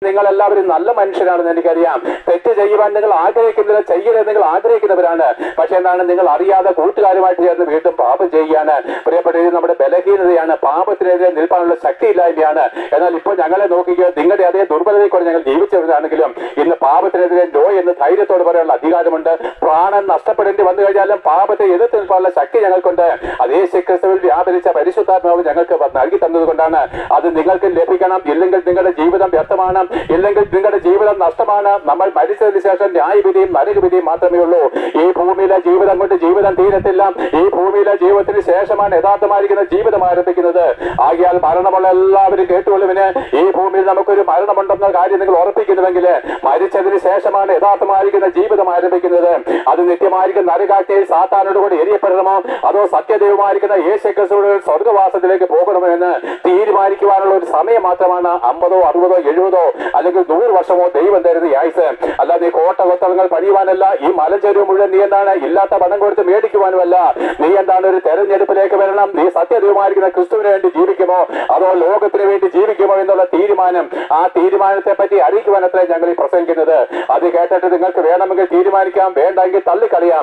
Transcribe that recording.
നിങ്ങൾ എല്ലാവരും നല്ല മനുഷ്യരാണെന്ന് എനിക്കറിയാം. തെറ്റ് ചെയ്യുവാൻ നിങ്ങൾ ആഗ്രഹിക്കുന്നില്ല, ചെയ്യരുത് നിങ്ങൾ ആഗ്രഹിക്കുന്നവരാണ്. പക്ഷെ എന്താണ്, നിങ്ങൾ അറിയാതെ കൂട്ടുകാരുമായിട്ട് ചേർന്ന് വീണ്ടും പാപം ചെയ്യുകയാണ്. പ്രിയപ്പെട്ടത്, നമ്മുടെ ബലഹീനതയാണ്, പാപത്തിനെതിരെ നിൽക്കാനുള്ള ശക്തിയില്ലായ്മയാണ്. എന്നാൽ ഇപ്പോൾ ഞങ്ങളെ നോക്കിക്കുക, നിങ്ങളുടെ അതേ ദുർബലതയെ കൊണ്ട് ഞങ്ങൾ ജീവിച്ചവരാണെങ്കിലും ഇന്ന് പാപത്തിനെതിരെ നോ എന്ന് ധൈര്യത്തോട് പറയാനുള്ള അധികാരമുണ്ട്. പ്രാണൻ നഷ്ടപ്പെടേണ്ടി വന്നു കഴിഞ്ഞാലും പാപത്തെ എതിർത്ത് നിൽക്കാനുള്ള ശക്തി ഞങ്ങൾക്കുണ്ട്. അതേ ക്രിസ്തുവിൽ വ്യാപരിച്ച പരിശുദ്ധാത്മാവ് ഞങ്ങൾക്ക് നൽകി തന്നതുകൊണ്ടാണ്. അത് നിങ്ങൾക്ക് ലഭിക്കണം. ഇല്ലെങ്കിൽ നിങ്ങളുടെ ജീവിതം വ്യർത്ഥമാണ്, ഇല്ലെങ്കിൽ നിങ്ങളുടെ ജീവിതം നഷ്ടമാണ്. നമ്മൾ മരിച്ചതിന് ശേഷം ന്യായവിധിയും നരകവിധിയും മാത്രമേ ഉള്ളൂ. ഈ ഭൂമിയിലെ ജീവിതം കൊണ്ട് ജീവിതം തീരത്തില്ല. ഈ ഭൂമിയിലെ ജീവിതത്തിന് ശേഷമാണ് യഥാർത്ഥമായിരിക്കുന്ന ജീവിതം ആരംഭിക്കുന്നത്. ആകിയാൽ മരണമുള്ള എല്ലാവരും കേട്ടുകൊള്ളുവിന്. ഈ ഭൂമിയിൽ നമുക്കൊരു മരണമുണ്ടെന്ന കാര്യം നിങ്ങൾ ഉറപ്പിക്കുന്നുവെങ്കിൽ മരിച്ചതിന് ശേഷമാണ് യഥാർത്ഥമായിരിക്കുന്ന ജീവിതം ആരംഭിക്കുന്നത്. അത് നിത്യമായിരിക്കുന്ന നരകാഗ്നിയിൽ സാത്താനോട് കൂടി എരിയപ്പെടണമോ അതോ സത്യദൈവമായിരിക്കുന്ന യേശുക്രിസ്തുവിന്റെ സ്വർഗവാസത്തിലേക്ക് പോകണമോ എന്ന് തീരുമാനിക്കുവാനുള്ള ഒരു സമയം മാത്രമാണ് 50, 60, 70 അല്ലെങ്കിൽ 100 വർഷമോ ദൈവം തരുന്ന ആയുസ്. അല്ലാതെ കോട്ട കൊത്തളങ്ങൾ പണിയുവാനല്ല, ഈ മലഞ്ചെരുവ് മുഴുവൻ നീ എന്താണ് ഇല്ലാത്ത പണം കൊടുത്ത് മേടിക്കുവാനുമല്ല. നീ എന്താണ് ഒരു തെരഞ്ഞെടുപ്പിലേക്ക് വരണം. നീ സത്യദൈവമായിരിക്കുന്ന ക്രിസ്തുവിന് വേണ്ടി ജീവിക്കുമോ അതോ ലോകത്തിന് വേണ്ടി ജീവിക്കുമോ എന്നുള്ള തീരുമാനം, ആ തീരുമാനത്തെ പറ്റി അറിയിക്കുവാനത്രേ ഞങ്ങൾ ഈ പ്രസംഗിക്കുന്നത്. അത് കേട്ടിട്ട് നിങ്ങൾക്ക് വേണമെങ്കിൽ തീരുമാനിക്കാം, വേണ്ടെങ്കിൽ തള്ളിക്കളയാം.